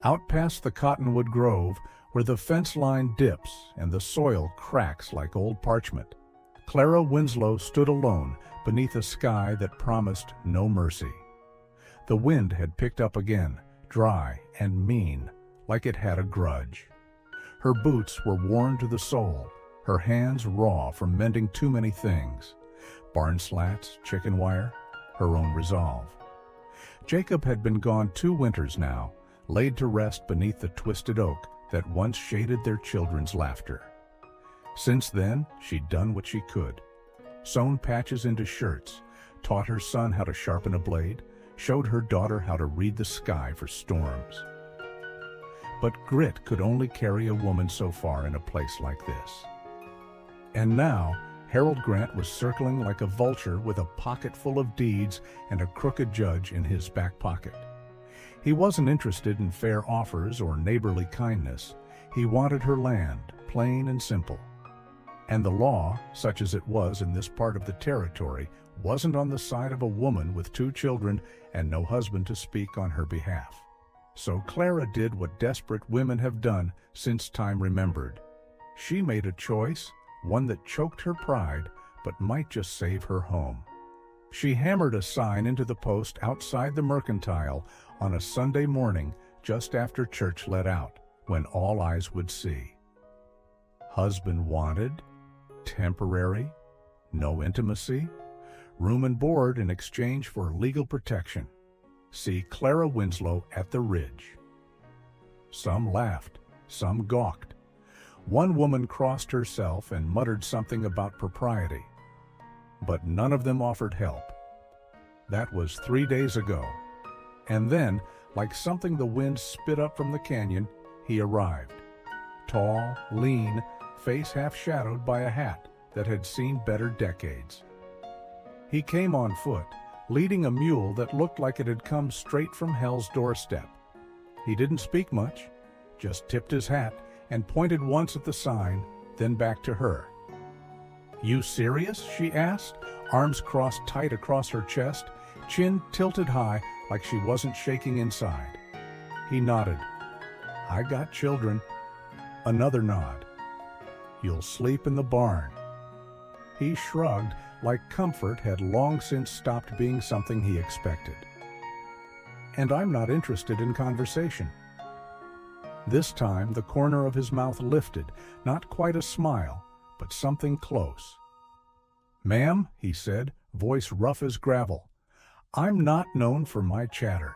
Out past the cottonwood grove, where the fence line dips and the soil cracks like old parchment, Clara Winslow stood alone beneath a sky that promised no mercy. The wind had picked up again, dry and mean, like it had a grudge. Her boots were worn to the sole, her hands raw from mending too many things. Barn slats, chicken wire, her own resolve. Jacob had been gone 2 winters now, laid to rest beneath the twisted oak that once shaded their children's laughter. Since then, she'd done what she could. Sewn patches into shirts, taught her son how to sharpen a blade, showed her daughter how to read the sky for storms. But grit could only carry a woman so far in a place like this. And now, Harold Grant was circling like a vulture with a pocket full of deeds and a crooked judge in his back pocket. He wasn't interested in fair offers or neighborly kindness. He wanted her land, plain and simple. And the law, such as it was in this part of the territory, wasn't on the side of a woman with 2 children and no husband to speak on her behalf. So Clara did what desperate women have done since time remembered. She made a choice, one that choked her pride, but might just save her home. She hammered a sign into the post outside the Mercantile on a Sunday morning just after church let out, when all eyes would see. Husband wanted, temporary, no intimacy, room and board in exchange for legal protection. See Clara Winslow at the Ridge. Some laughed, some gawked. One woman crossed herself and muttered something about propriety. But none of them offered help. That was 3 days ago. And then, like something the wind spit up from the canyon, he arrived. Tall, lean, face half-shadowed by a hat that had seen better decades. He came on foot, leading a mule that looked like it had come straight from hell's doorstep. He didn't speak much, just tipped his hat and pointed once at the sign, then back to her. "You serious?" she asked, arms crossed tight across her chest, chin tilted high like she wasn't shaking inside. He nodded. "I got children." Another nod. "You'll sleep in the barn." He shrugged, like comfort had long since stopped being something he expected. "And I'm not interested in conversation." This time the corner of his mouth lifted, not quite a smile, but something close. "Ma'am," he said, voice rough as gravel, "I'm not known for my chatter."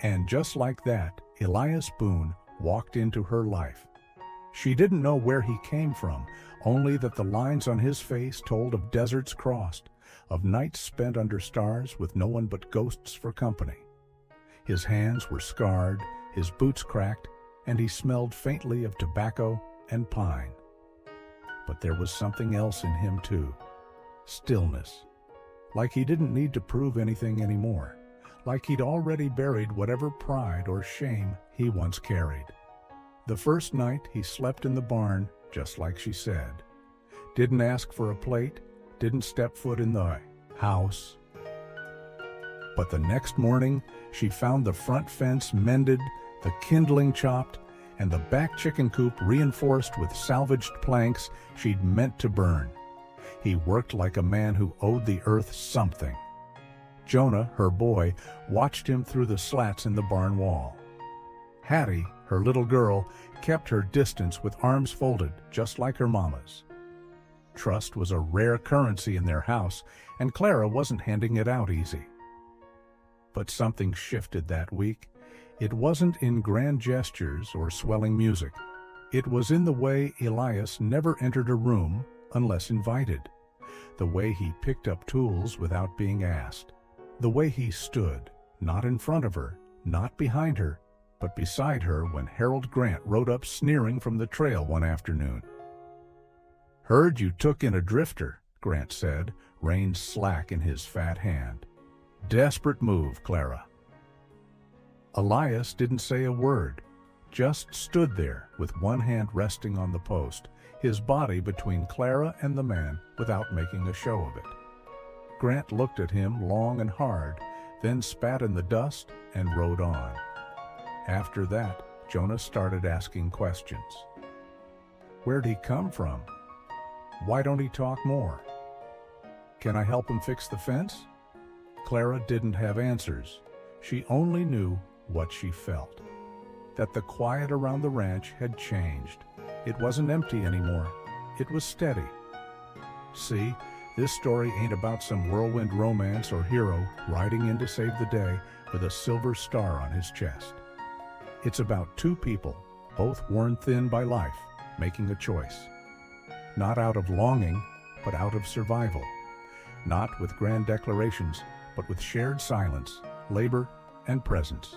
And just like that, Elias Boone walked into her life. She didn't know where he came from, only that the lines on his face told of deserts crossed, of nights spent under stars with no one but ghosts for company. His hands were scarred, his boots cracked, and he smelled faintly of tobacco and pine. But there was something else in him too. Stillness. Like he didn't need to prove anything anymore. Like he'd already buried whatever pride or shame he once carried. The first night he slept in the barn, just like she said. Didn't ask for a plate, didn't step foot in the house. But the next morning, she found the front fence mended, the kindling chopped, and the back chicken coop reinforced with salvaged planks she'd meant to burn. He worked like a man who owed the earth something. Jonah, her boy, watched him through the slats in the barn wall. Hattie, her little girl, kept her distance with arms folded, just like her mama's. Trust was a rare currency in their house, and Clara wasn't handing it out easy. But something shifted that week. It wasn't in grand gestures or swelling music. It was in the way Elias never entered a room unless invited, the way he picked up tools without being asked, the way he stood, not in front of her, not behind her, but beside her when Harold Grant rode up sneering from the trail one afternoon. "Heard you took in a drifter," Grant said, reins slack in his fat hand. "Desperate move, Clara." Elias didn't say a word, just stood there with one hand resting on the post, his body between Clara and the man without making a show of it. Grant looked at him long and hard, then spat in the dust and rode on. After that, Jonah started asking questions. Where'd he come from? Why don't he talk more? Can I help him fix the fence? Clara didn't have answers. She only knew what she felt. That the quiet around the ranch had changed. It wasn't empty anymore. It was steady. See, this story ain't about some whirlwind romance or hero riding in to save the day with a silver star on his chest. It's about two people, both worn thin by life, making a choice. Not out of longing, but out of survival. Not with grand declarations, but with shared silence, labor, and presence.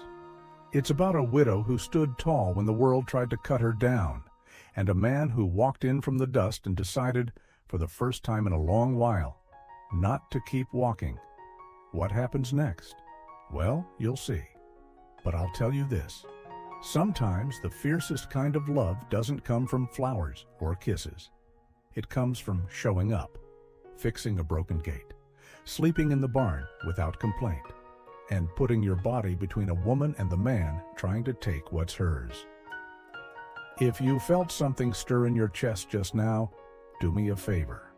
It's about a widow who stood tall when the world tried to cut her down, and a man who walked in from the dust and decided, for the first time in a long while, not to keep walking. What happens next? Well, you'll see. But I'll tell you this. Sometimes the fiercest kind of love doesn't come from flowers or kisses. It comes from showing up, fixing a broken gate, sleeping in the barn without complaint, and putting your body between a woman and the man trying to take what's hers. If you felt something stir in your chest just now, do me a favor.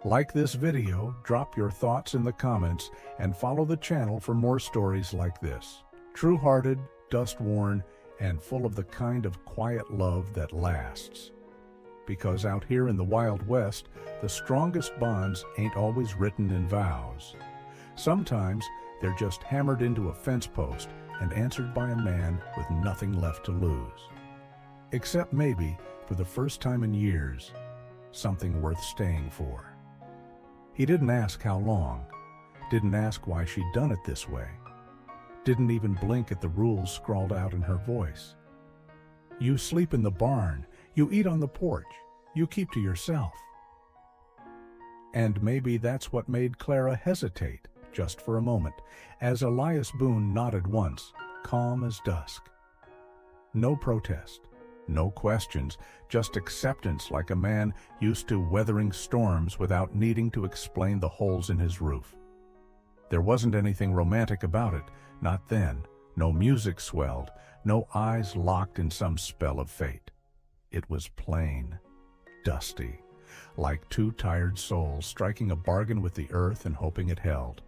Like this video, drop your thoughts in the comments, and follow the channel for more stories like this. True-hearted, dust-worn, and full of the kind of quiet love that lasts. Because out here in the Wild West, the strongest bonds ain't always written in vows. Sometimes they're just hammered into a fence post and answered by a man with nothing left to lose. Except maybe, for the first time in years, something worth staying for. He didn't ask how long, didn't ask why she'd done it this way, didn't even blink at the rules scrawled out in her voice. You sleep in the barn, you eat on the porch, you keep to yourself. And maybe that's what made Clara hesitate, just for a moment, as Elias Boone nodded once, calm as dusk. No protest, no questions, just acceptance like a man used to weathering storms without needing to explain the holes in his roof. There wasn't anything romantic about it, not then. No music swelled, no eyes locked in some spell of fate. It was plain, dusty, like two tired souls striking a bargain with the earth and hoping it held.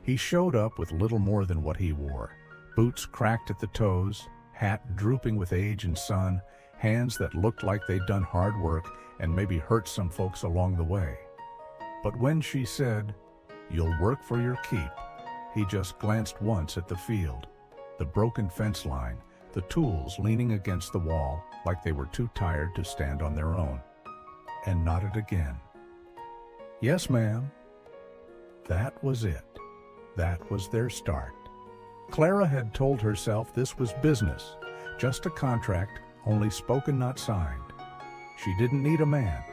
He showed up with little more than what he wore, boots cracked at the toes, hat drooping with age and sun, hands that looked like they'd done hard work and maybe hurt some folks along the way. But when she said, "You'll work for your keep," he just glanced once at the field, the broken fence line, the tools leaning against the wall like they were too tired to stand on their own, and nodded again. Yes, ma'am. That was it. That was their start. Clara had told herself this was business, just a contract, only spoken not signed. She didn't need a man.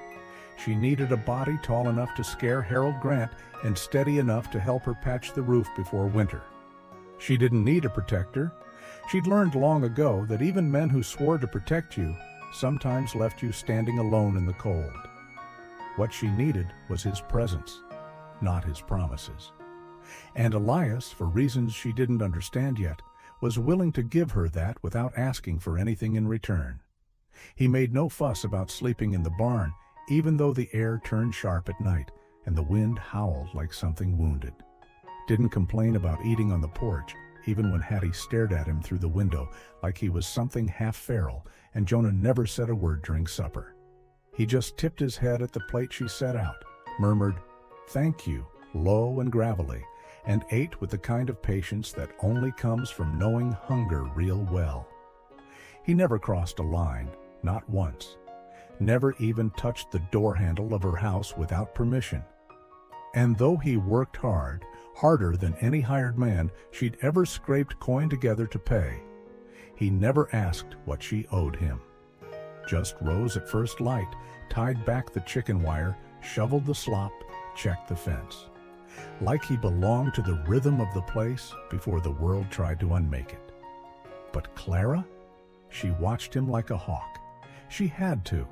She needed a body tall enough to scare Harold Grant and steady enough to help her patch the roof before winter. She didn't need a protector. She'd learned long ago that even men who swore to protect you sometimes left you standing alone in the cold. What she needed was his presence, not his promises. And Elias, for reasons she didn't understand yet, was willing to give her that without asking for anything in return. He made no fuss about sleeping in the barn, even though the air turned sharp at night and the wind howled like something wounded. Didn't complain about eating on the porch, even when Hattie stared at him through the window like he was something half feral, and Jonah never said a word during supper. He just tipped his head at the plate she set out, murmured, "Thank you," low and gravelly, and ate with the kind of patience that only comes from knowing hunger real well. He never crossed a line, not once. Never even touched the door handle of her house without permission. And though he worked hard, harder than any hired man she'd ever scraped coin together to pay, he never asked what she owed him. Just rose at first light, tied back the chicken wire, shoveled the slop, checked the fence. Like he belonged to the rhythm of the place before the world tried to unmake it. But Clara? She watched him like a hawk. She had to.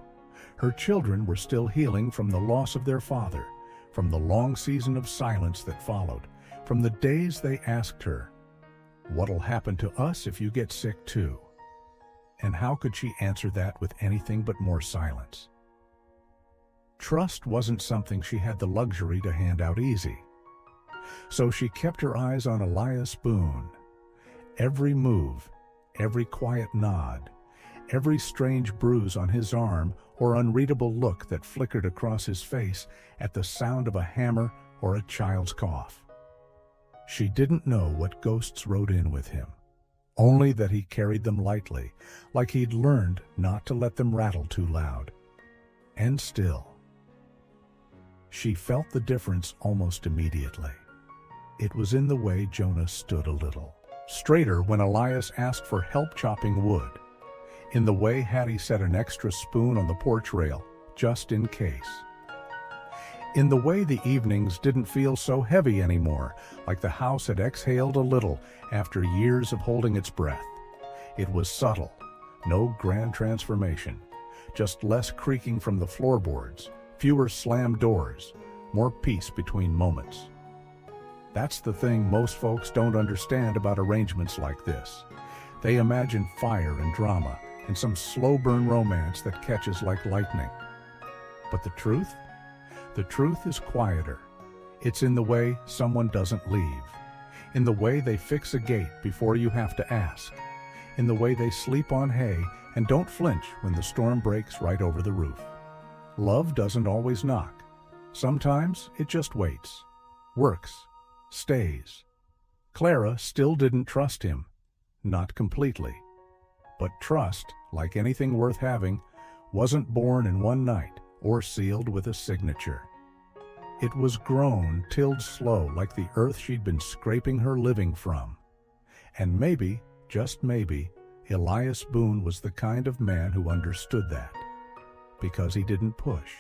Her children were still healing from the loss of their father, from the long season of silence that followed, from the days they asked her, What'll happen to us if you get sick too? And how could she answer that with anything but more silence? Trust wasn't something she had the luxury to hand out easy. So she kept her eyes on Elias Boone. Every move, every quiet nod, every strange bruise on his arm or unreadable look that flickered across his face at the sound of a hammer or a child's cough. She didn't know what ghosts rode in with him, only that he carried them lightly, like he'd learned not to let them rattle too loud. And still, she felt the difference almost immediately. It was in the way Jonah stood a little straighter when Elias asked for help chopping wood, in the way Hattie set an extra spoon on the porch rail, just in case. In the way the evenings didn't feel so heavy anymore, like the house had exhaled a little after years of holding its breath. It was subtle, no grand transformation, just less creaking from the floorboards, fewer slammed doors, more peace between moments. That's the thing most folks don't understand about arrangements like this. They imagine fire and drama and some slow-burn romance that catches like lightning. But the truth? The truth is quieter. It's in the way someone doesn't leave, in the way they fix a gate before you have to ask, in the way they sleep on hay and don't flinch when the storm breaks right over the roof. Love doesn't always knock. Sometimes it just waits, works, stays. Clara still didn't trust him, not completely. But trust, like anything worth having, wasn't born in one night or sealed with a signature. It was grown, tilled slow, like the earth she'd been scraping her living from. And maybe, just maybe, Elias Boone was the kind of man who understood that. Because he didn't push,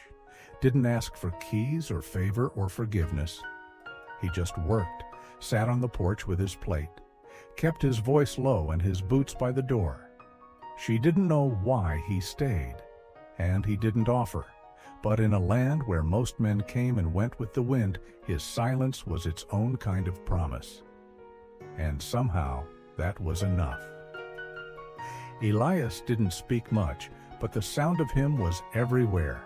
didn't ask for keys or favor or forgiveness. He just worked, sat on the porch with his plate, kept his voice low and his boots by the door. She didn't know why he stayed, and he didn't offer. But in a land where most men came and went with the wind, his silence was its own kind of promise. And somehow, that was enough. Elias didn't speak much, but the sound of him was everywhere.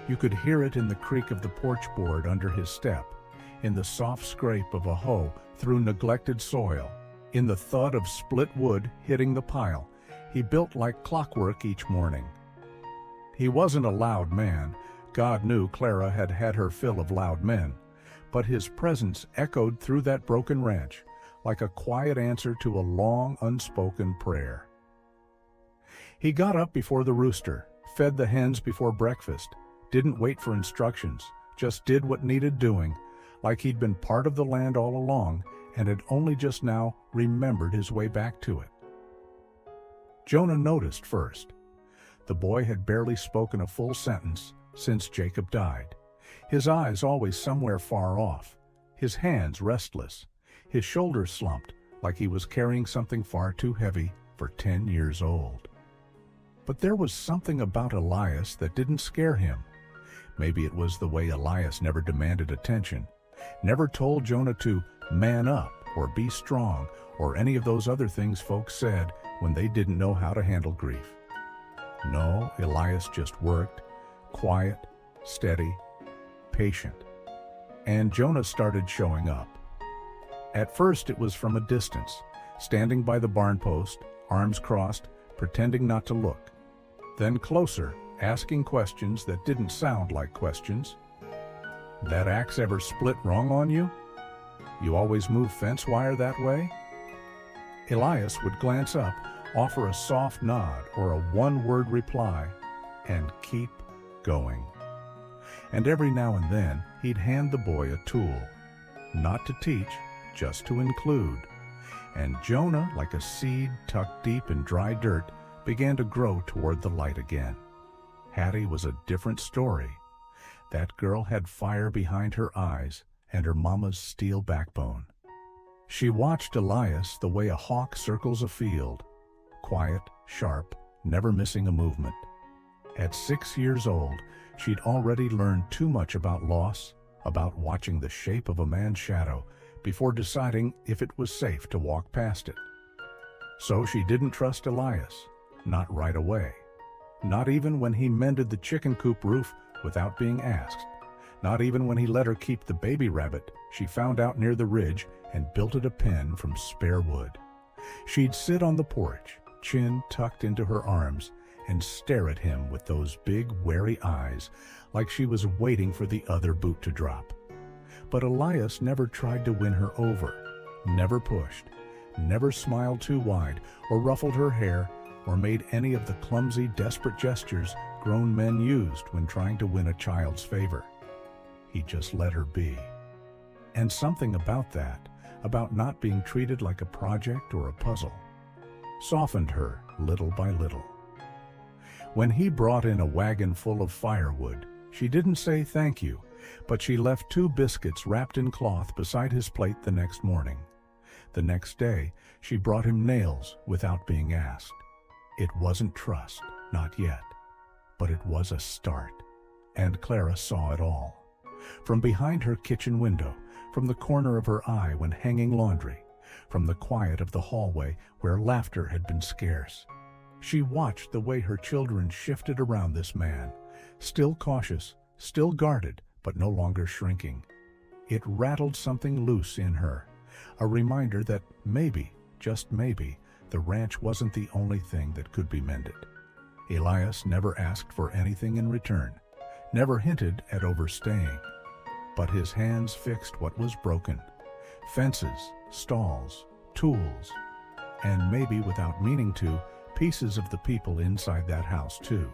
You could hear it in the creak of the porch board under his step, in the soft scrape of a hoe through neglected soil, in the thud of split wood hitting the pile he built like clockwork each morning. He wasn't a loud man. God knew Clara had had her fill of loud men, but his presence echoed through that broken ranch like a quiet answer to a long, unspoken prayer. He got up before the rooster, fed the hens before breakfast, didn't wait for instructions, just did what needed doing, like he'd been part of the land all along and had only just now remembered his way back to it. Jonah noticed first. The boy had barely spoken a full sentence since Jacob died, his eyes always somewhere far off, his hands restless, his shoulders slumped like he was carrying something far too heavy for 10 years old. But there was something about Elias that didn't scare him. Maybe it was the way Elias never demanded attention, never told Jonah to man up or be strong or any of those other things folks said when they didn't know how to handle grief. No, Elias just worked, quiet, steady, patient. And Jonah started showing up. At first it was from a distance, standing by the barn post, arms crossed, pretending not to look. Then closer, asking questions that didn't sound like questions. That axe ever split wrong on you? You always move fence wire that way? Elias would glance up, offer a soft nod or a one-word reply, and keep going. And every now and then, he'd hand the boy a tool, not to teach, just to include. And Jonah, like a seed tucked deep in dry dirt, began to grow toward the light again. Hattie was a different story. That girl had fire behind her eyes and her mama's steel backbone. She watched Elias the way a hawk circles a field, quiet, sharp, never missing a movement. At 6 years old, she'd already learned too much about loss, about watching the shape of a man's shadow before deciding if it was safe to walk past it. So she didn't trust Elias, not right away. Not even when he mended the chicken coop roof without being asked. Not even when he let her keep the baby rabbit she found out near the ridge and built it a pen from spare wood. She'd sit on the porch, chin tucked into her arms, and stare at him with those big, wary eyes, like she was waiting for the other boot to drop. But Elias never tried to win her over, never pushed, never smiled too wide, or ruffled her hair, or made any of the clumsy, desperate gestures grown men used when trying to win a child's favor. He just let her be. And something about that, about not being treated like a project or a puzzle, softened her little by little. When he brought in a wagon full of firewood, she didn't say thank you, but she left 2 biscuits wrapped in cloth beside his plate the next morning. The next day, she brought him nails without being asked. It wasn't trust, not yet, but it was a start, and Clara saw it all. From behind her kitchen window, from the corner of her eye when hanging laundry, from the quiet of the hallway where laughter had been scarce. She watched the way her children shifted around this man, still cautious, still guarded, but no longer shrinking. It rattled something loose in her, a reminder that maybe, just maybe, the ranch wasn't the only thing that could be mended. Elias never asked for anything in return, never hinted at overstaying, but his hands fixed what was broken: fences, stalls, tools, and maybe without meaning to, pieces of the people inside that house too.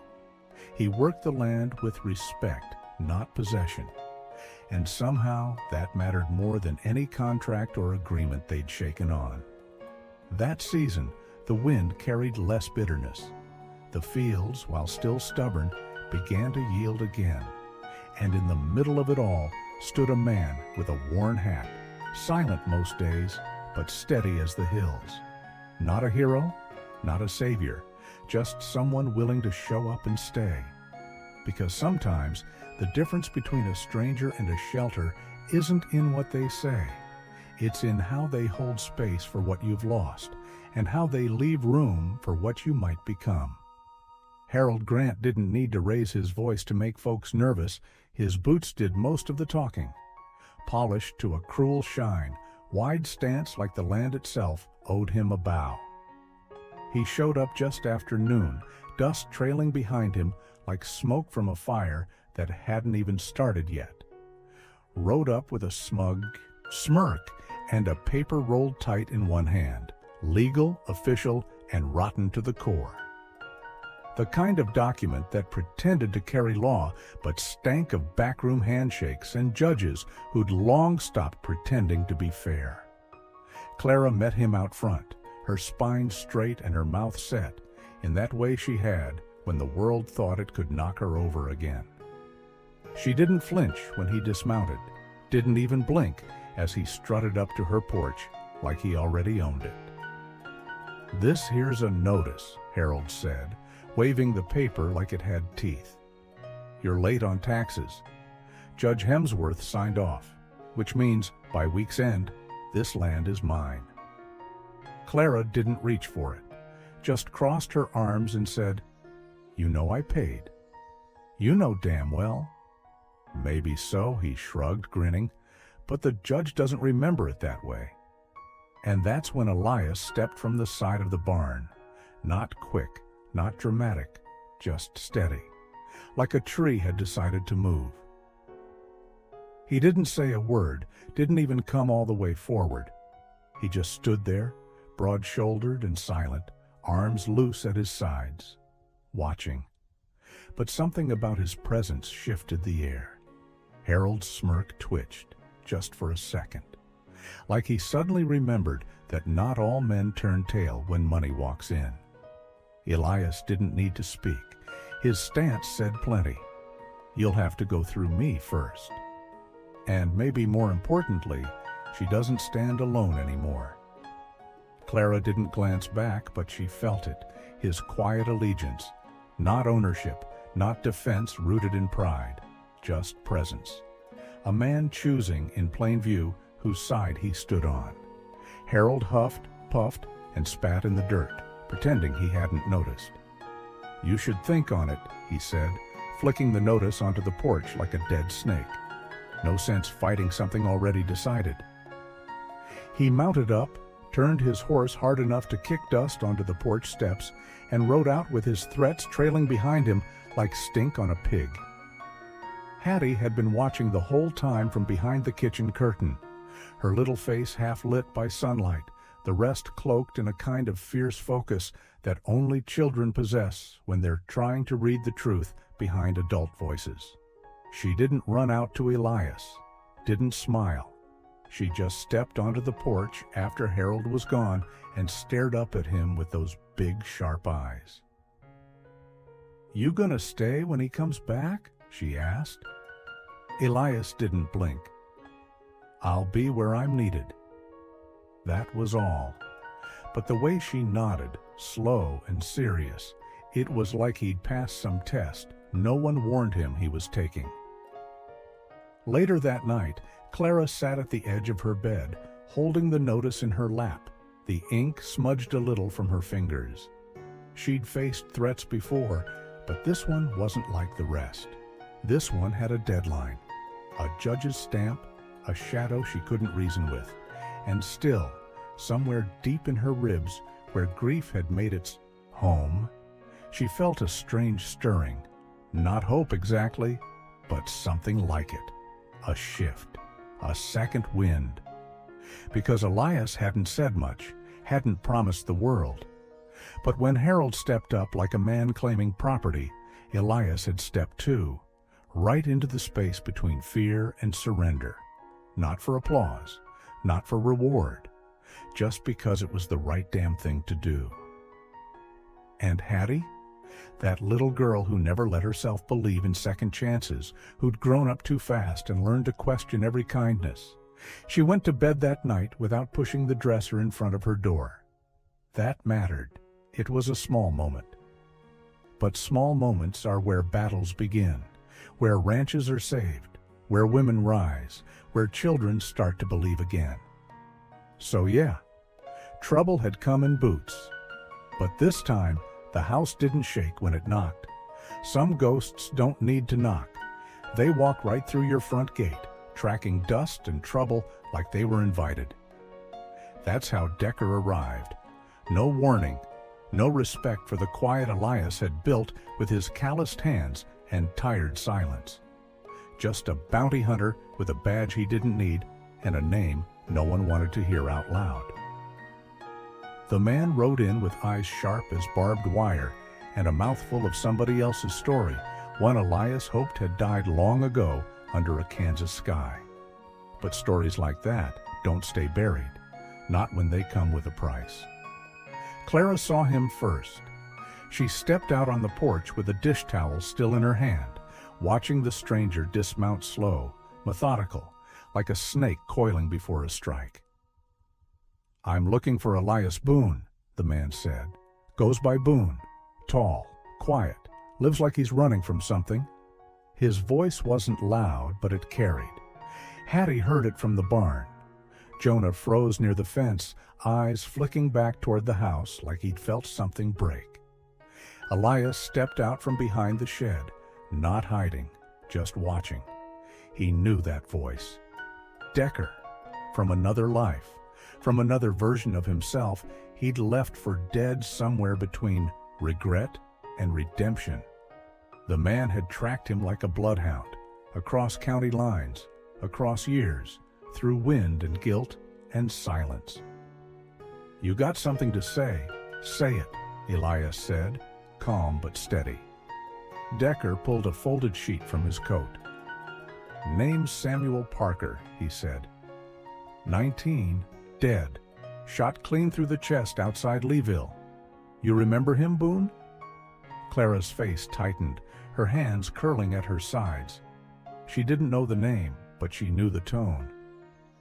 He worked the land with respect, not possession, and somehow that mattered more than any contract or agreement they'd shaken on. That season, the wind carried less bitterness. The fields, while still stubborn, began to yield again, and in the middle of it all stood a man with a worn hat, silent most days, but steady as the hills. Not a hero, not a savior, just someone willing to show up and stay. Because sometimes the difference between a stranger and a shelter isn't in what they say. It's in how they hold space for what you've lost, and how they leave room for what you might become. Harold Grant didn't need to raise his voice to make folks nervous. His boots did most of the talking. Polished to a cruel shine, wide stance like the land itself owed him a bow. He showed up just after noon, dust trailing behind him like smoke from a fire that hadn't even started yet. Rode up with a smug smirk and a paper rolled tight in one hand, legal, official, and rotten to the core. The kind of document that pretended to carry law but stank of backroom handshakes and judges who'd long stopped pretending to be fair. Clara met him out front, her spine straight and her mouth set, in that way she had when the world thought it could knock her over again. She didn't flinch when he dismounted, didn't even blink as he strutted up to her porch like he already owned it. "This here's a notice," Harold said, waving the paper like it had teeth. "You're late on taxes. Judge Hemsworth signed off, which means by week's end, this land is mine." Clara didn't reach for it, just crossed her arms and said, "You know I paid." "You know damn well." "Maybe so," he shrugged, grinning, "but the judge doesn't remember it that way." And that's when Elias stepped from the side of the barn, not quick, not dramatic, just steady, like a tree had decided to move. He didn't say a word, didn't even come all the way forward. He just stood there, broad-shouldered and silent, arms loose at his sides, watching. But something about his presence shifted the air. Harold's smirk twitched, just for a second, like he suddenly remembered that not all men turn tail when money walks in. Elias didn't need to speak. His stance said plenty. "You'll have to go through me first." And maybe more importantly, she doesn't stand alone anymore. Clara didn't glance back, but she felt it, his quiet allegiance. Not ownership, not defense rooted in pride, just presence. A man choosing, in plain view, whose side he stood on. Harold huffed, puffed, and spat in the dirt, pretending he hadn't noticed. "You should think on it," he said, flicking the notice onto the porch like a dead snake. "No sense fighting something already decided." He mounted up, turned his horse hard enough to kick dust onto the porch steps, and rode out with his threats trailing behind him like stink on a pig. Hattie had been watching the whole time from behind the kitchen curtain, her little face half lit by sunlight, the rest cloaked in a kind of fierce focus that only children possess when they're trying to read the truth behind adult voices. She didn't run out to Elias, didn't smile. She just stepped onto the porch after Harold was gone and stared up at him with those big, sharp eyes. "You gonna stay when he comes back?" she asked. Elias didn't blink. "I'll be where I'm needed." That was all. But the way she nodded, slow and serious, it was like he'd passed some test no one warned him he was taking. Later that night, Clara sat at the edge of her bed, holding the notice in her lap, the ink smudged a little from her fingers. She'd faced threats before, but this one wasn't like the rest. This one had a deadline, a judge's stamp, a shadow she couldn't reason with, and still, somewhere deep in her ribs, where grief had made its home, she felt a strange stirring. Not hope exactly, but something like it. A shift, a second wind. Because Elias hadn't said much, hadn't promised the world. But when Harold stepped up like a man claiming property, Elias had stepped too, right into the space between fear and surrender. Not for applause, not for reward, just because it was the right damn thing to do. And Hattie? That little girl who never let herself believe in second chances, who'd grown up too fast and learned to question every kindness. She went to bed that night without pushing the dresser in front of her door. That mattered. It was a small moment. But small moments are where battles begin, where ranches are saved, where women rise, where children start to believe again. So yeah, trouble had come in boots. But this time, the house didn't shake when it knocked. Some ghosts don't need to knock. They walk right through your front gate, tracking dust and trouble like they were invited. That's how Decker arrived. No warning, no respect for the quiet Elias had built with his calloused hands and tired silence. Just a bounty hunter with a badge he didn't need and a name no one wanted to hear out loud. The man rode in with eyes sharp as barbed wire and a mouthful of somebody else's story, one Elias hoped had died long ago under a Kansas sky. But stories like that don't stay buried, not when they come with a price. Clara saw him first. She stepped out on the porch with a dish towel still in her hand, watching the stranger dismount slow, methodical, like a snake coiling before a strike. "I'm looking for Elias Boone," the man said. "Goes by Boone. Tall, quiet, lives like he's running from something." His voice wasn't loud, but it carried. Hattie heard it from the barn. Jonah froze near the fence, eyes flicking back toward the house like he'd felt something break. Elias stepped out from behind the shed, not hiding, just watching. He knew that voice. Decker, from another life, from another version of himself he'd left for dead somewhere between regret and redemption. The man had tracked him like a bloodhound, across county lines, across years, through wind and guilt and silence. "You got something to say it," Elias said, calm but steady. Decker pulled a folded sheet from his coat. "Name's Samuel Parker," he said. 19, dead, shot clean through the chest outside Leeville. You remember him, Boone?" Clara's face tightened, her hands curling at her sides. She didn't know the name, but she knew the tone.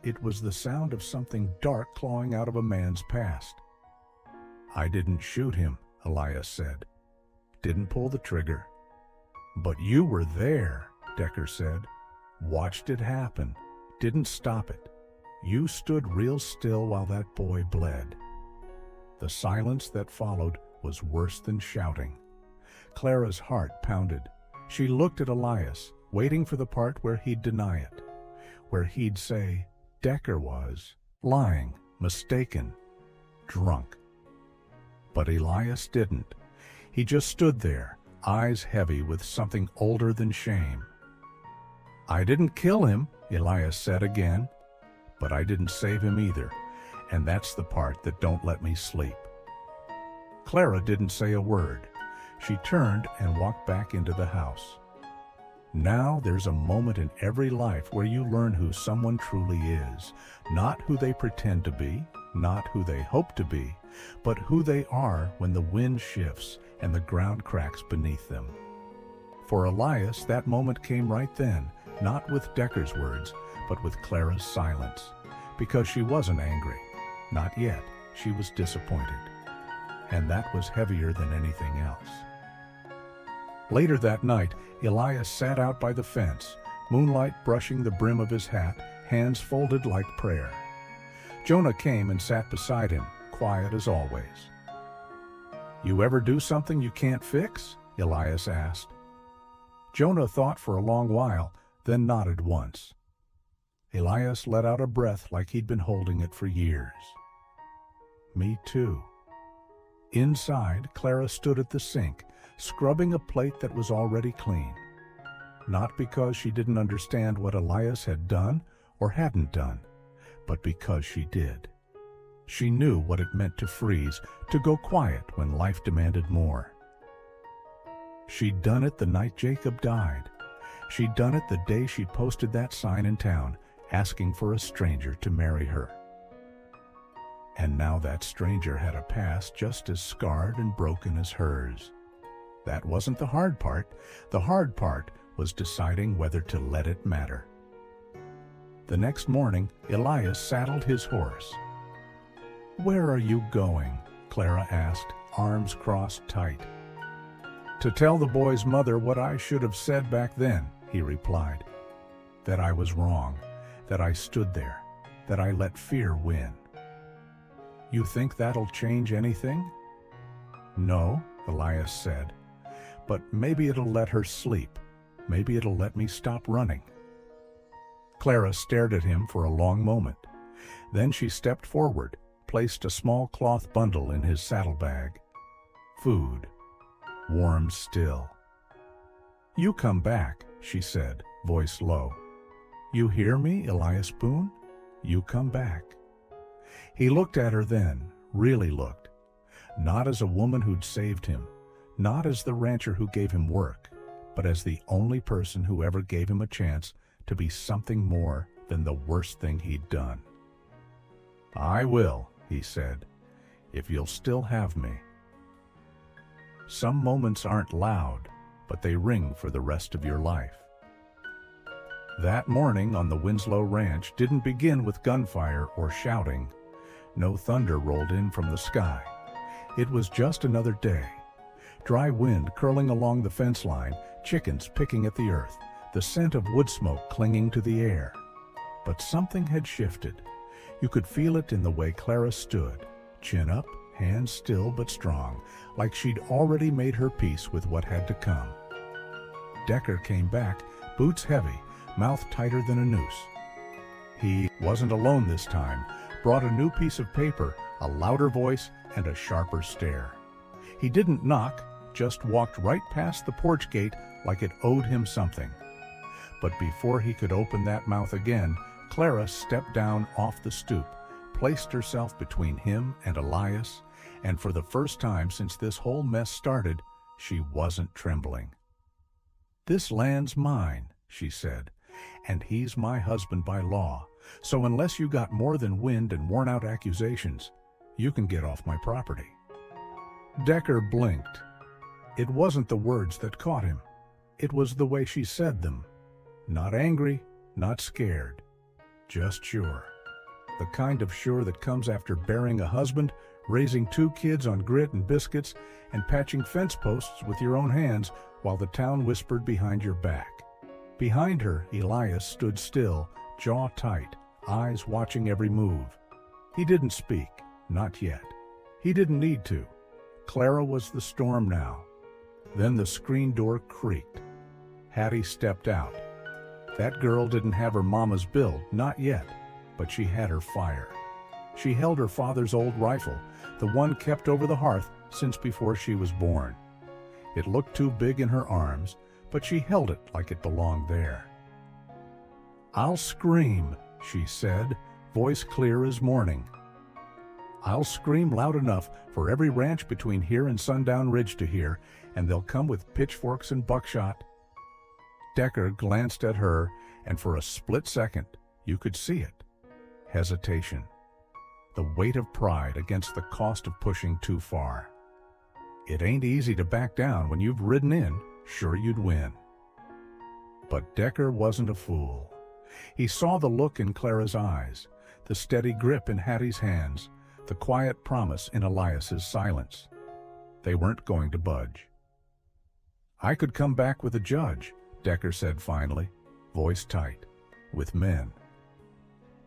It was the sound of something dark clawing out of a man's past. "I didn't shoot him," Elias said. "Didn't pull the trigger." "But you were there," Decker said. "Watched it happen. Didn't stop it. You stood real still while that boy bled." The silence that followed was worse than shouting. Clara's heart pounded. She looked at Elias, waiting for the part where he'd deny it, where he'd say Decker was lying, mistaken, drunk. But Elias didn't. He just stood there, eyes heavy with something older than shame. "I didn't kill him," Elias said again, "but I didn't save him either, and that's the part that don't let me sleep." Clara didn't say a word. She turned and walked back into the house. Now there's a moment in every life where you learn who someone truly is, not who they pretend to be, not who they hope to be, but who they are when the wind shifts and the ground cracks beneath them. For Elias, that moment came right then, not with Decker's words, but with Clara's silence, because she wasn't angry. Not yet. She was disappointed. And that was heavier than anything else. Later that night, Elias sat out by the fence, moonlight brushing the brim of his hat, hands folded like prayer. Jonah came and sat beside him, quiet as always. "You ever do something you can't fix?" Elias asked. Jonah thought for a long while, then nodded once. Elias let out a breath like he'd been holding it for years. "Me too." Inside, Clara stood at the sink, scrubbing a plate that was already clean. Not because she didn't understand what Elias had done or hadn't done, but because she did. She knew what it meant to freeze, to go quiet when life demanded more. She'd done it the night Jacob died. She'd done it the day she posted that sign in town, asking for a stranger to marry her. And now that stranger had a past just as scarred and broken as hers. That wasn't the hard part. The hard part was deciding whether to let it matter. The next morning, Elias saddled his horse. "Where are you going?" Clara asked, arms crossed tight. "To tell the boy's mother what I should have said back then," he replied. "That I was wrong, that I stood there, that I let fear win." "You think that'll change anything?" "No," Elias said. "But maybe it'll let her sleep. Maybe it'll let me stop running." Clara stared at him for a long moment. Then she stepped forward, placed a small cloth bundle in his saddlebag. Food. Warm still. "You come back," she said, voice low. "You hear me, Elias Boone? You come back." He looked at her then, really looked. Not as a woman who'd saved him, not as the rancher who gave him work, but as the only person who ever gave him a chance to be something more than the worst thing he'd done. "I will," he said, "if you'll still have me." Some moments aren't loud, but they ring for the rest of your life. That morning on the Winslow Ranch didn't begin with gunfire or shouting. No thunder rolled in from the sky. It was just another day. Dry wind curling along the fence line, chickens picking at the earth, the scent of wood smoke clinging to the air. But something had shifted. You could feel it in the way Clara stood, chin up, hands still but strong, like she'd already made her peace with what had to come. Decker came back, boots heavy, mouth tighter than a noose. He wasn't alone this time, brought a new piece of paper, a louder voice, and a sharper stare. He didn't knock, just walked right past the porch gate like it owed him something. But before he could open that mouth again, Clara stepped down off the stoop, placed herself between him and Elias, and for the first time since this whole mess started, she wasn't trembling. "This land's mine," she said, "and he's my husband by law, so unless you got more than wind and worn-out accusations, you can get off my property." Decker blinked. It wasn't the words that caught him. It was the way she said them. Not angry, not scared, just sure. The kind of sure that comes after burying a husband, raising 2 kids on grit and biscuits, and patching fence posts with your own hands while the town whispered behind your back. Behind her, Elias stood still, jaw tight, eyes watching every move. He didn't speak, not yet. He didn't need to. Clara was the storm now. Then the screen door creaked. Hattie stepped out. That girl didn't have her mama's build, not yet, but she had her fire. She held her father's old rifle, the one kept over the hearth since before she was born. It looked too big in her arms, but she held it like it belonged there. "I'll scream," she said, voice clear as morning. "I'll scream loud enough for every ranch between here and Sundown Ridge to hear, and they'll come with pitchforks and buckshot." Decker glanced at her, and for a split second, you could see it. Hesitation. The weight of pride against the cost of pushing too far. It ain't easy to back down when you've ridden in, sure you'd win. But Decker wasn't a fool. He saw the look in Clara's eyes, the steady grip in Hattie's hands, the quiet promise in Elias's silence. They weren't going to budge. "I could come back with a judge," Decker said finally, voice tight, "with men."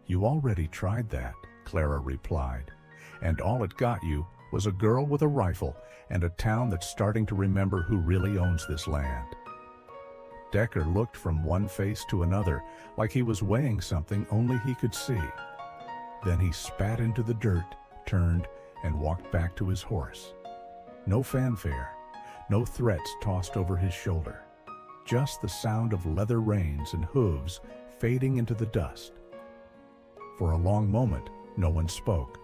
"You already tried that," Clara replied, "and all it got you was a girl with a rifle and a town that's starting to remember who really owns this land." Decker looked from one face to another like he was weighing something only he could see. Then he spat into the dirt, turned, and walked back to his horse. No fanfare, no threats tossed over his shoulder. Just the sound of leather reins and hooves fading into the dust. For a long moment, no one spoke.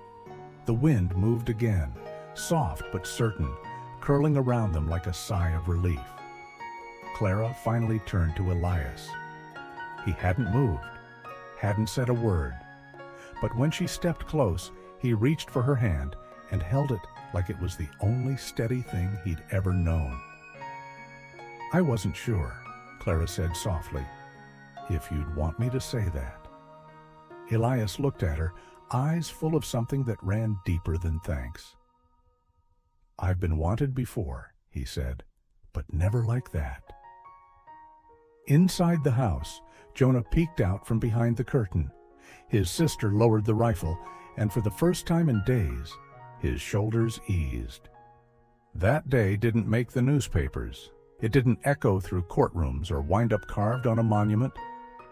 The wind moved again, soft but certain, curling around them like a sigh of relief. Clara finally turned to Elias. He hadn't moved, hadn't said a word. But when she stepped close, he reached for her hand and held it like it was the only steady thing he'd ever known. "I wasn't sure," Clara said softly, "if you'd want me to say that." Elias looked at her, eyes full of something that ran deeper than thanks. "I've been wanted before," he said, "but never like that." Inside the house, Jonah peeked out from behind the curtain. His sister lowered the rifle, and for the first time in days, his shoulders eased. That day didn't make the newspapers. It didn't echo through courtrooms or wind up carved on a monument,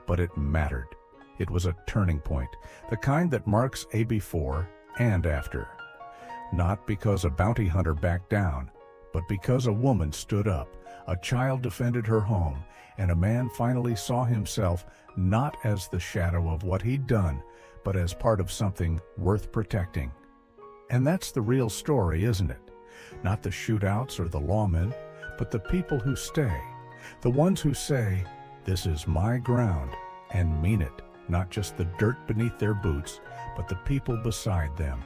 but it mattered. It was a turning point, the kind that marks a before and after. Not because a bounty hunter backed down, but because a woman stood up, a child defended her home, and a man finally saw himself not as the shadow of what he'd done, but as part of something worth protecting. And that's the real story, isn't it? Not the shootouts or the lawmen, but the people who stay, the ones who say, "This is my ground," and mean it, not just the dirt beneath their boots, but the people beside them.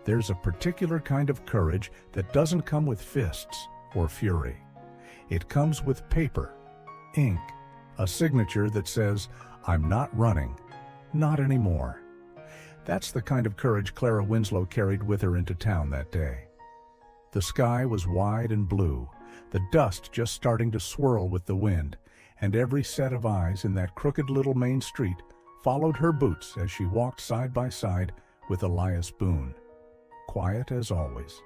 There's a particular kind of courage that doesn't come with fists or fury. It comes with paper, ink, a signature that says, "I'm not running, not anymore." That's the kind of courage Clara Winslow carried with her into town that day. The sky was wide and blue, the dust just starting to swirl with the wind, and every set of eyes in that crooked little main street followed her boots as she walked side by side with Elias Boone. Quiet as always,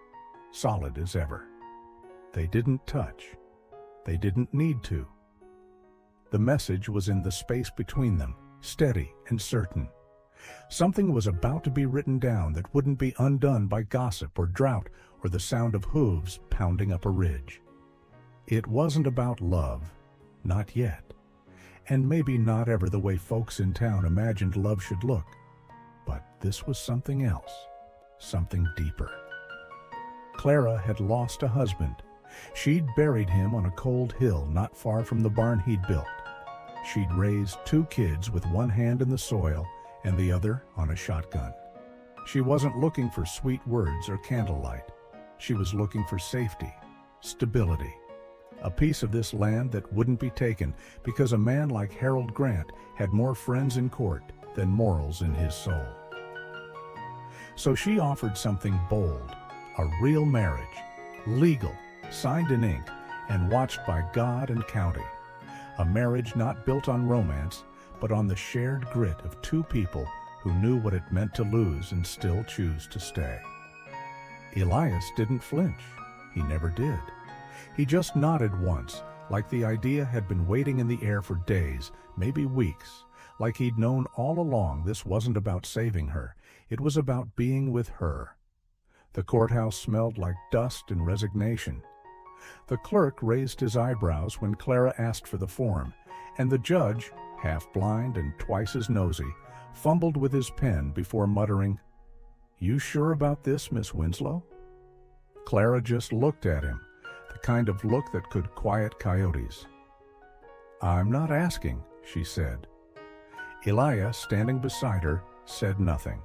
solid as ever. They didn't touch. They didn't need to. The message was in the space between them, steady and certain. Something was about to be written down that wouldn't be undone by gossip or drought or the sound of hooves pounding up a ridge. It wasn't about love, not yet, and maybe not ever the way folks in town imagined love should look. But this was something else, something deeper. Clara had lost a husband. She'd buried him on a cold hill not far from the barn he'd built. She'd raised 2 kids with one hand in the soil and the other on a shotgun. She wasn't looking for sweet words or candlelight. She was looking for safety, stability, a piece of this land that wouldn't be taken because a man like Harold Grant had more friends in court than morals in his soul. So she offered something bold, a real marriage, legal, signed in ink, and watched by God and county. A marriage not built on romance, but on the shared grit of two people who knew what it meant to lose and still choose to stay. Elias didn't flinch. He never did. He just nodded once, like the idea had been waiting in the air for days, maybe weeks, like he'd known all along this wasn't about saving her, it was about being with her. The courthouse smelled like dust and resignation. The clerk raised his eyebrows when Clara asked for the form, and the judge, half blind and twice as nosy, fumbled with his pen before muttering, "You sure about this, Miss Winslow?" Clara just looked at him, the kind of look that could quiet coyotes. "I'm not asking," she said. Elias, standing beside her, said nothing,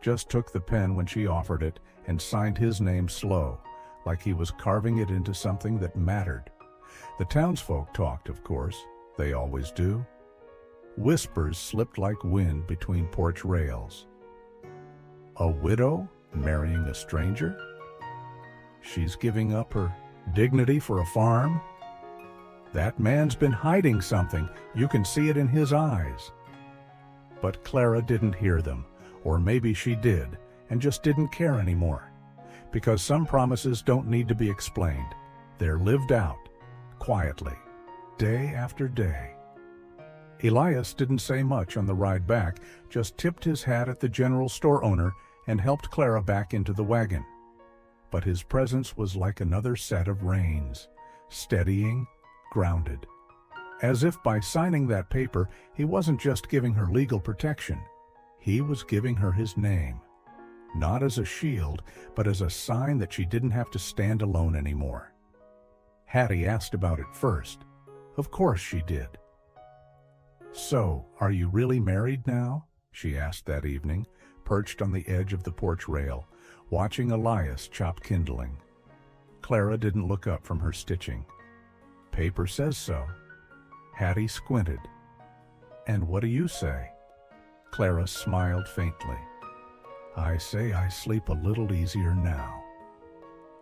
just took the pen when she offered it and signed his name slow, like he was carving it into something that mattered. The townsfolk talked, of course. They always do. Whispers slipped like wind between porch rails. A widow marrying a stranger? She's giving up her dignity for a farm? That man's been hiding something. You can see it in his eyes. But Clara didn't hear them, or maybe she did, and just didn't care anymore. Because some promises don't need to be explained. They're lived out, quietly, day after day. Elias didn't say much on the ride back, just tipped his hat at the general store owner and helped Clara back into the wagon. But his presence was like another set of reins, steadying, grounded. As if by signing that paper, he wasn't just giving her legal protection. He was giving her his name. Not as a shield, but as a sign that she didn't have to stand alone anymore. Hattie asked about it first. Of course she did. "So, are you really married now?" she asked that evening, perched on the edge of the porch rail, watching Elias chop kindling. Clara didn't look up from her stitching. "Paper says so." Hattie squinted. "And what do you say?" Clara smiled faintly. "I say I sleep a little easier now."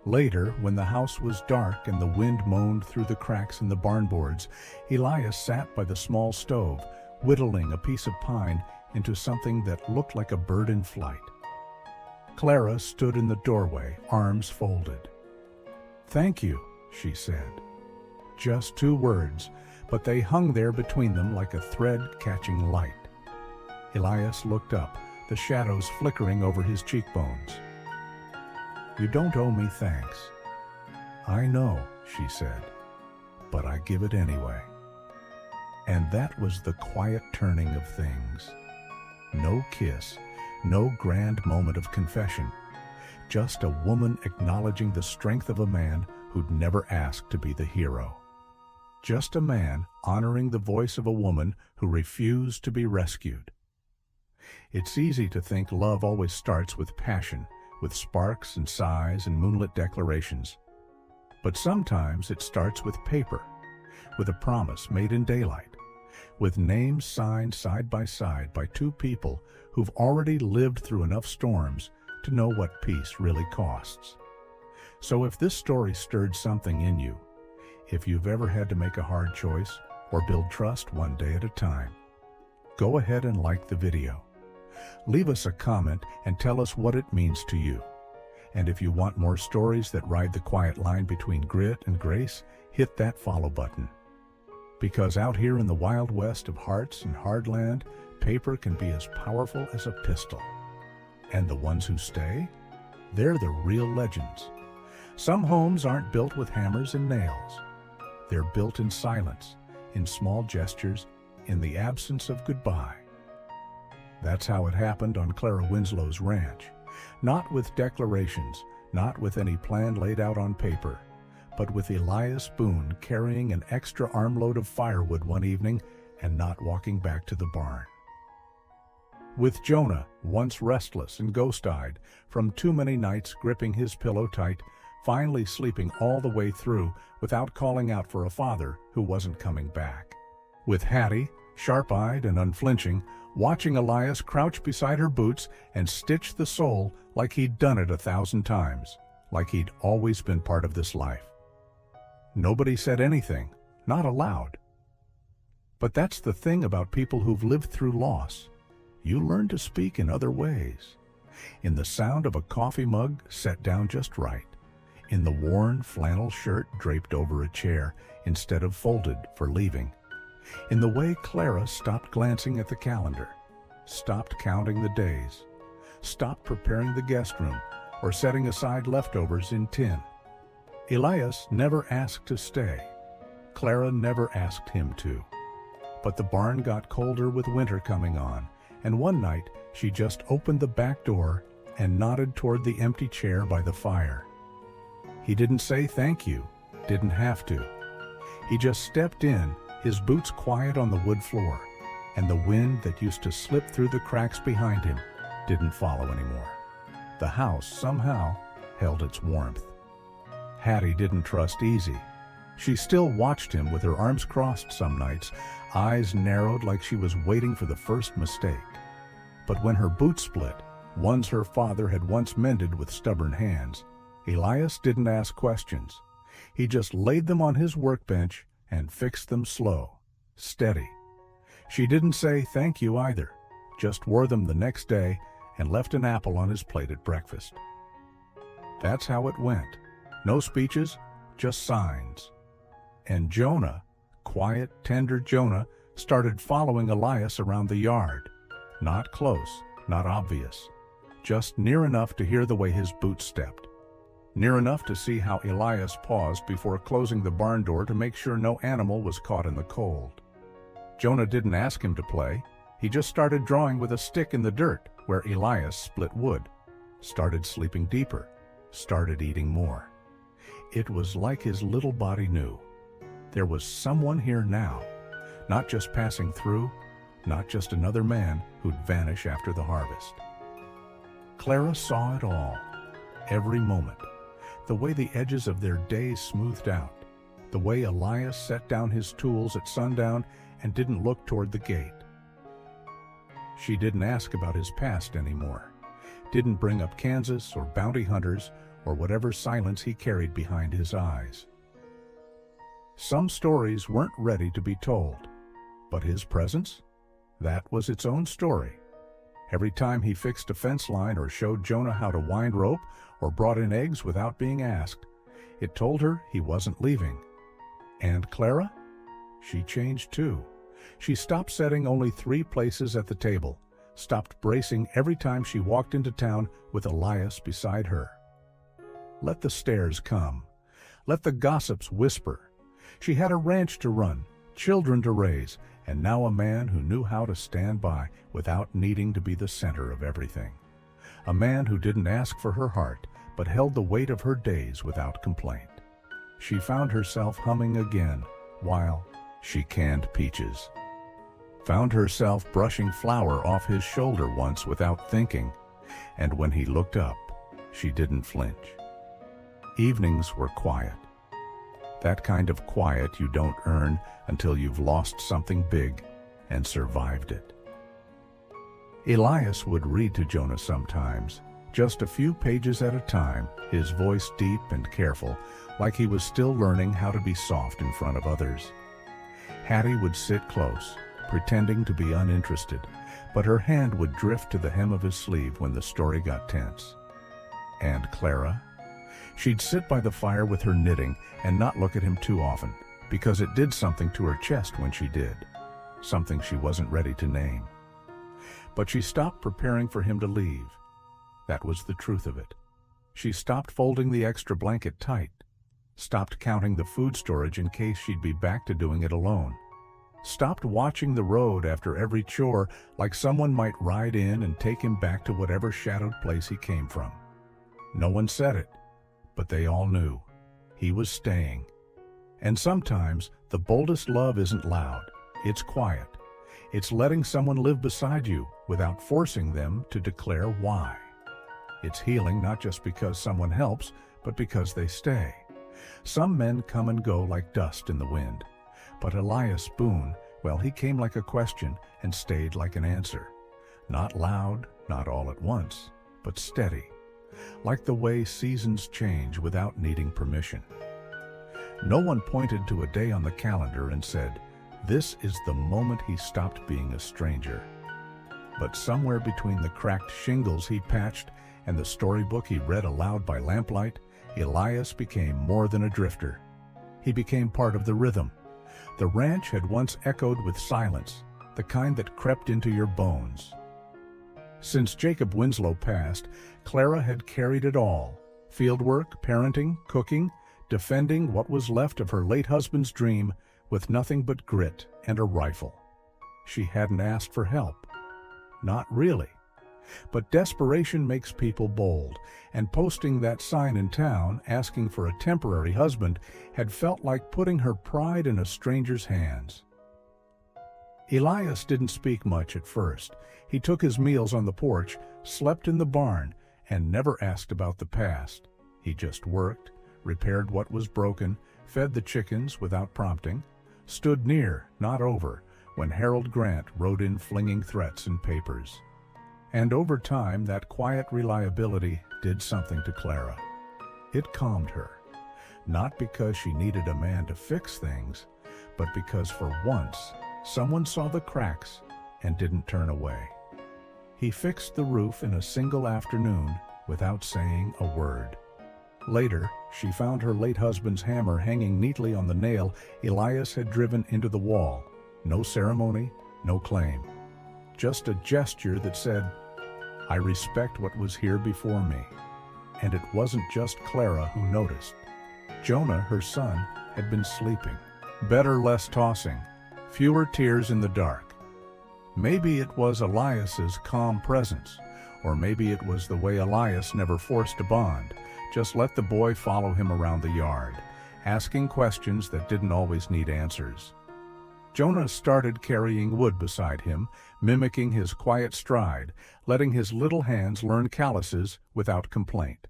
Later, when the house was dark and the wind moaned through the cracks in the barn boards, Elias sat by the small stove, whittling a piece of pine into something that looked like a bird in flight. Clara stood in the doorway, arms folded. "Thank you," she said. Just 2 words, but they hung there between them like a thread catching light. Elias looked up, the shadows flickering over his cheekbones. "You don't owe me thanks." "I know," she said, "but I give it anyway." And that was the quiet turning of things. No kiss, no grand moment of confession, just a woman acknowledging the strength of a man who'd never asked to be the hero. Just a man honoring the voice of a woman who refused to be rescued. It's easy to think love always starts with passion, with sparks and sighs and moonlit declarations. But sometimes it starts with paper, with a promise made in daylight, with names signed side by 2 people who've already lived through enough storms to know what peace really costs. So if this story stirred something in you, if you've ever had to make a hard choice or build trust one day at a time, go ahead and like the video. Leave us a comment and tell us what it means to you. And if you want more stories that ride the quiet line between grit and grace, hit that follow button. Because out here in the Wild West of hearts and hard land, paper can be as powerful as a pistol. And the ones who stay? They're the real legends. Some homes aren't built with hammers and nails. They're built in silence, in small gestures, in the absence of goodbye. That's how it happened on Clara Winslow's ranch. Not with declarations, not with any plan laid out on paper, but with Elias Boone carrying an extra armload of firewood one evening and not walking back to the barn. With Jonah, once restless and ghost-eyed from too many nights gripping his pillow tight, finally sleeping all the way through without calling out for a father who wasn't coming back. With Hattie, sharp-eyed and unflinching, watching Elias crouch beside her boots and stitch the sole like he'd done it 1,000 times, like he'd always been part of this life. Nobody said anything, not aloud. But that's the thing about people who've lived through loss. You learn to speak in other ways. In the sound of a coffee mug set down just right. In the worn flannel shirt draped over a chair instead of folded for leaving. In the way Clara stopped glancing at the calendar, stopped counting the days, stopped preparing the guest room or setting aside leftovers in tin. Elias never asked to stay. Clara never asked him to. But the barn got colder with winter coming on, and one night she just opened the back door and nodded toward the empty chair by the fire. He didn't say thank you, didn't have to. He just stepped in, his boots quiet on the wood floor, and the wind that used to slip through the cracks behind him didn't follow anymore. The house somehow held its warmth. Hattie didn't trust Easy. She still watched him with her arms crossed some nights, eyes narrowed like she was waiting for the first mistake. But when her boots split, ones her father had once mended with stubborn hands, Elias didn't ask questions. He just laid them on his workbench and fixed them slow, steady. She didn't say thank you either, just wore them the next day and left an apple on his plate at breakfast. That's how it went. No speeches, just signs. And Jonah, quiet, tender Jonah, started following Elias around the yard. Not close, not obvious, just near enough to hear the way his boots stepped. Near enough to see how Elias paused before closing the barn door to make sure no animal was caught in the cold. Jonah didn't ask him to play. He just started drawing with a stick in the dirt where Elias split wood, started sleeping deeper, started eating more. It was like his little body knew. There was someone here now, not just passing through, not just another man who'd vanish after the harvest. Clara saw it all, every moment, the way the edges of their days smoothed out, the way Elias set down his tools at sundown and didn't look toward the gate. She didn't ask about his past anymore, didn't bring up Kansas or bounty hunters or whatever silence he carried behind his eyes. Some stories weren't ready to be told, but his presence? That was its own story. Every time he fixed a fence line or showed Jonah how to wind rope or brought in eggs without being asked, it told her he wasn't leaving. And Clara? She changed too. She stopped setting only 3 places at the table, stopped bracing every time she walked into town with Elias beside her. Let the stares come. Let the gossips whisper. She had a ranch to run, children to raise, and now a man who knew how to stand by without needing to be the center of everything. A man who didn't ask for her heart, but held the weight of her days without complaint. She found herself humming again while she canned peaches. Found herself brushing flour off his shoulder once without thinking, and when he looked up, she didn't flinch. Evenings were quiet. That kind of quiet you don't earn until you've lost something big and survived it. Elias would read to Jonah sometimes, just a few pages at a time, his voice deep and careful, like he was still learning how to be soft in front of others. Hattie would sit close, pretending to be uninterested, but her hand would drift to the hem of his sleeve when the story got tense. And Clara? She'd sit by the fire with her knitting and not look at him too often, because it did something to her chest when she did, something she wasn't ready to name. But she stopped preparing for him to leave. That was the truth of it. She stopped folding the extra blanket tight, stopped counting the food storage in case she'd be back to doing it alone, stopped watching the road after every chore like someone might ride in and take him back to whatever shadowed place he came from. No one said it, but they all knew. He was staying. And sometimes the boldest love isn't loud, it's quiet. It's letting someone live beside you without forcing them to declare why. It's healing not just because someone helps, but because they stay. Some men come and go like dust in the wind. But Elias Boone, well, he came like a question and stayed like an answer. Not loud, not all at once, but steady. Like the way seasons change without needing permission. No one pointed to a day on the calendar and said, This is the moment he stopped being a stranger. But somewhere between the cracked shingles he patched and the storybook he read aloud by lamplight, Elias became more than a drifter. He became part of the rhythm. The ranch had once echoed with silence, the kind that crept into your bones. Since Jacob Winslow passed, Clara had carried it all: fieldwork, parenting, cooking, defending what was left of her late husband's dream with nothing but grit and a rifle. She hadn't asked for help. Not really. But desperation makes people bold, and posting that sign in town asking for a temporary husband had felt like putting her pride in a stranger's hands. Elias didn't speak much at first. He took his meals on the porch, slept in the barn, and never asked about the past. He just worked, repaired what was broken, fed the chickens without prompting, stood near, not over, when Harold Grant rode in flinging threats and papers. And over time, that quiet reliability did something to Clara. It calmed her, not because she needed a man to fix things, but because for once, someone saw the cracks and didn't turn away. He fixed the roof in a single afternoon without saying a word. Later, she found her late husband's hammer hanging neatly on the nail Elias had driven into the wall. No ceremony, no claim. Just a gesture that said, "I respect what was here before me." And it wasn't just Clara who noticed. Jonah, her son, had been sleeping. Better less tossing, fewer tears in the dark. Maybe it was Elias's calm presence, or maybe it was the way Elias never forced a bond, just let the boy follow him around the yard, asking questions that didn't always need answers. Jonah started carrying wood beside him, mimicking his quiet stride, letting his little hands learn calluses without complaint.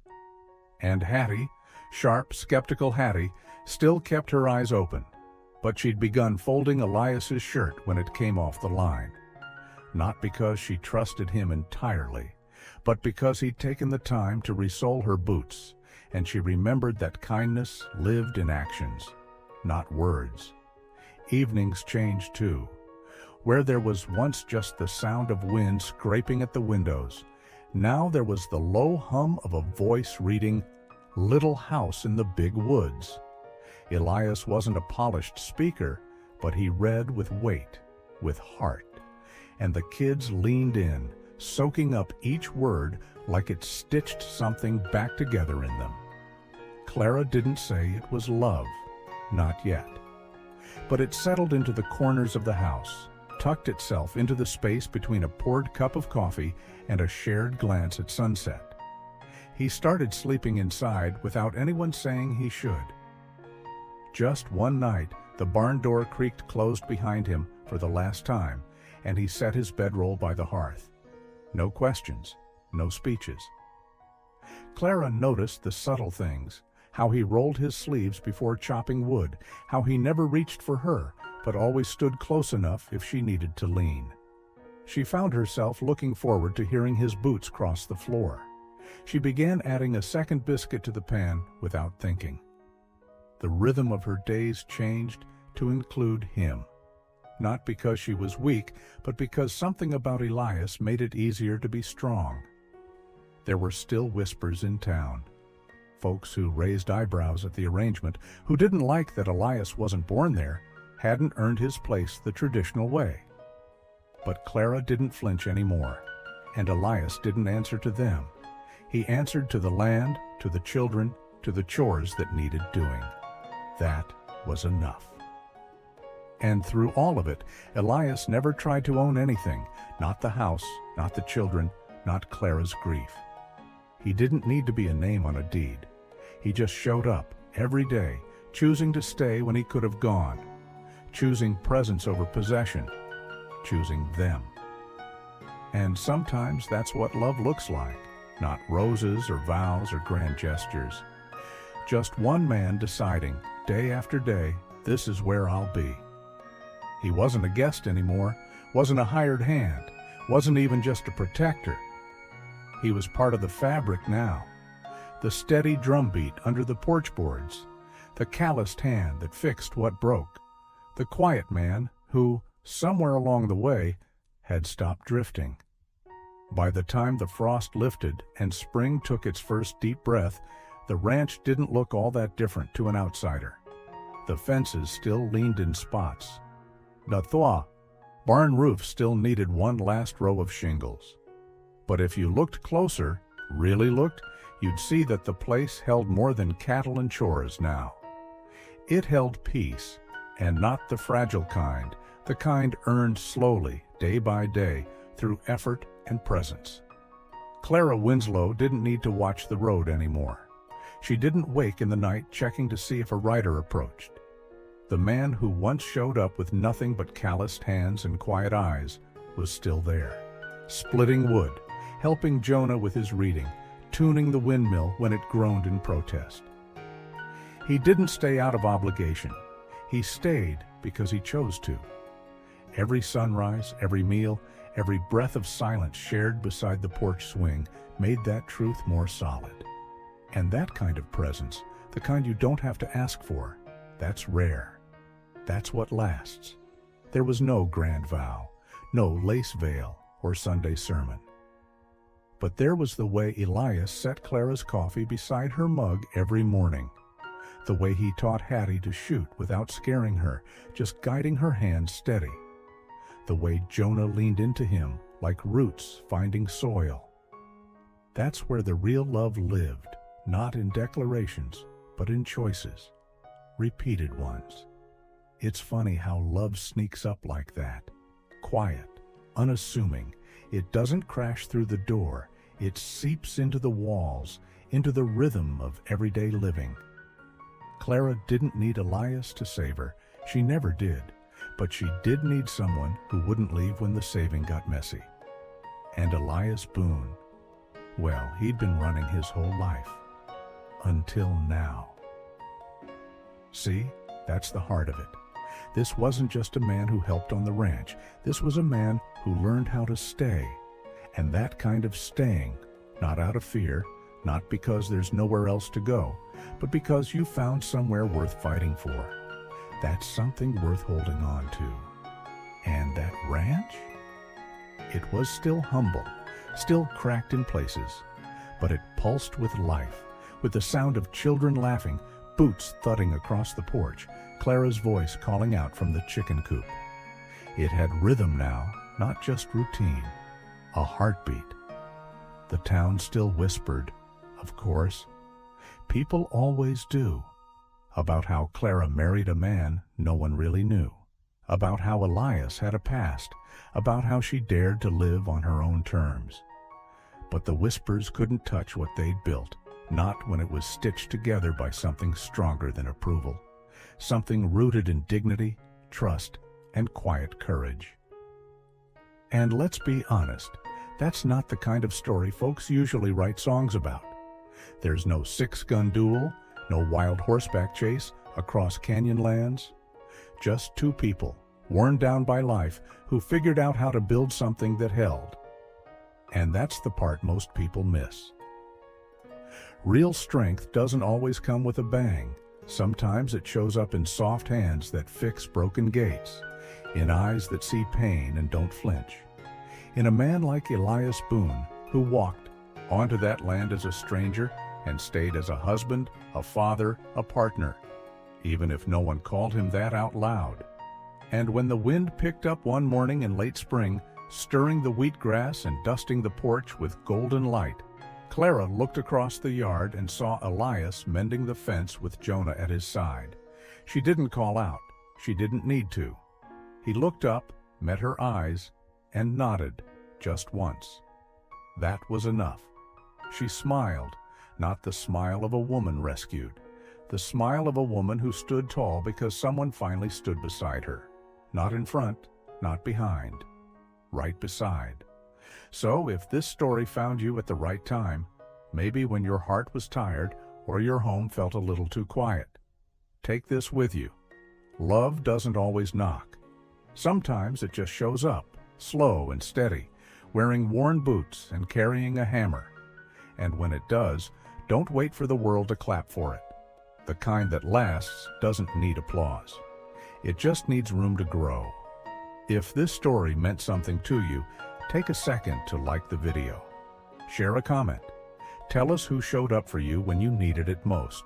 And Hattie, sharp, skeptical Hattie, still kept her eyes open, but she'd begun folding Elias's shirt when it came off the line. Not because she trusted him entirely, but because he'd taken the time to resole her boots, and she remembered that kindness lived in actions, not words. Evenings changed too. Where there was once just the sound of wind scraping at the windows, now there was the low hum of a voice reading "Little House in the Big Woods." Elias wasn't a polished speaker, but he read with weight, with heart. And the kids leaned in, soaking up each word like it stitched something back together in them. Clara didn't say it was love, not yet. But it settled into the corners of the house, tucked itself into the space between a poured cup of coffee and a shared glance at sunset. He started sleeping inside without anyone saying he should. Just one night, the barn door creaked closed behind him for the last time, and he set his bedroll by the hearth. No questions, no speeches. Clara noticed the subtle things, how he rolled his sleeves before chopping wood, how he never reached for her, but always stood close enough if she needed to lean. She found herself looking forward to hearing his boots cross the floor. She began adding a second biscuit to the pan without thinking. The rhythm of her days changed to include him. Not because she was weak, but because something about Elias made it easier to be strong. There were still whispers in town. Folks who raised eyebrows at the arrangement, who didn't like that Elias wasn't born there, hadn't earned his place the traditional way. But Clara didn't flinch anymore, and Elias didn't answer to them. He answered to the land, to the children, to the chores that needed doing. That was enough. And through all of it, Elias never tried to own anything, not the house, not the children, not Clara's grief. He didn't need to be a name on a deed. He just showed up every day, choosing to stay when he could have gone, choosing presence over possession, choosing them. And sometimes that's what love looks like, not roses or vows or grand gestures. Just one man deciding, day after day, this is where I'll be. He wasn't a guest anymore, wasn't a hired hand, wasn't even just a protector. He was part of the fabric now. The steady drumbeat under the porch boards, the calloused hand that fixed what broke, the quiet man who, somewhere along the way, had stopped drifting. By the time the frost lifted and spring took its first deep breath, the ranch didn't look all that different to an outsider. The fences still leaned in spots. The barn roof still needed one last row of shingles. But if you looked closer, really looked, you'd see that the place held more than cattle and chores now. It held peace, and not the fragile kind, the kind earned slowly, day by day, through effort and presence. Clara Winslow didn't need to watch the road anymore. She didn't wake in the night checking to see if a rider approached. The man who once showed up with nothing but calloused hands and quiet eyes was still there, splitting wood, helping Jonah with his reading, tuning the windmill when it groaned in protest. He didn't stay out of obligation. He stayed because he chose to. Every sunrise, every meal, every breath of silence shared beside the porch swing made that truth more solid. And that kind of presence, the kind you don't have to ask for, that's rare. That's what lasts. There was no grand vow, no lace veil or Sunday sermon. But there was the way Elias set Clara's coffee beside her mug every morning. The way he taught Hattie to shoot without scaring her, just guiding her hand steady. The way Jonah leaned into him like roots finding soil. That's where the real love lived, not in declarations, but in choices, repeated ones. It's funny how love sneaks up like that. Quiet, unassuming. It doesn't crash through the door. It seeps into the walls, into the rhythm of everyday living. Clara didn't need Elias to save her. She never did. But she did need someone who wouldn't leave when the saving got messy. And Elias Boone, well, he'd been running his whole life. Until now. See, that's the heart of it. This wasn't just a man who helped on the ranch. This was a man who learned how to stay. And that kind of staying, not out of fear, not because there's nowhere else to go, but because you found somewhere worth fighting for. That's something worth holding on to. And that ranch? It was still humble, still cracked in places, but it pulsed with life, with the sound of children laughing, boots thudding across the porch, Clara's voice calling out from the chicken coop. It had rhythm now, not just routine, a heartbeat. The town still whispered, of course. People always do. About how Clara married a man no one really knew. About how Elias had a past. About how she dared to live on her own terms. But the whispers couldn't touch what they'd built, not when it was stitched together by something stronger than approval. Something rooted in dignity, trust, and quiet courage. And let's be honest, that's not the kind of story folks usually write songs about. There's no six-gun duel, no wild horseback chase across canyon lands. Just two people, worn down by life, who figured out how to build something that held. And that's the part most people miss. Real strength doesn't always come with a bang. Sometimes it shows up in soft hands that fix broken gates, in eyes that see pain and don't flinch, in a man like Elias Boone, who walked onto that land as a stranger and stayed as a husband, a father, a partner, even if no one called him that out loud. And when the wind picked up one morning in late spring, stirring the wheatgrass and dusting the porch with golden light, Clara looked across the yard and saw Elias mending the fence with Jonah at his side. She didn't call out. She didn't need to. He looked up, met her eyes, and nodded, just once. That was enough. She smiled, not the smile of a woman rescued, the smile of a woman who stood tall because someone finally stood beside her. Not in front, not behind, right beside. So if this story found you at the right time, maybe when your heart was tired or your home felt a little too quiet, take this with you. Love doesn't always knock. Sometimes it just shows up, slow and steady, wearing worn boots and carrying a hammer. And when it does, don't wait for the world to clap for it. The kind that lasts doesn't need applause. It just needs room to grow. If this story meant something to you, take a second to like the video. Share a comment. Tell us who showed up for you when you needed it most.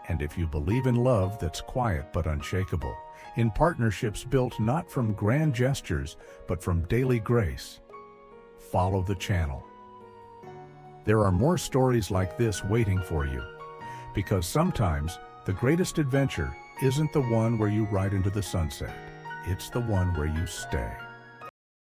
And if you believe in love that's quiet but unshakable, in partnerships built not from grand gestures but from daily grace, follow the channel. There are more stories like this waiting for you, because sometimes the greatest adventure isn't the one where you ride into the sunset. It's the one where you stay.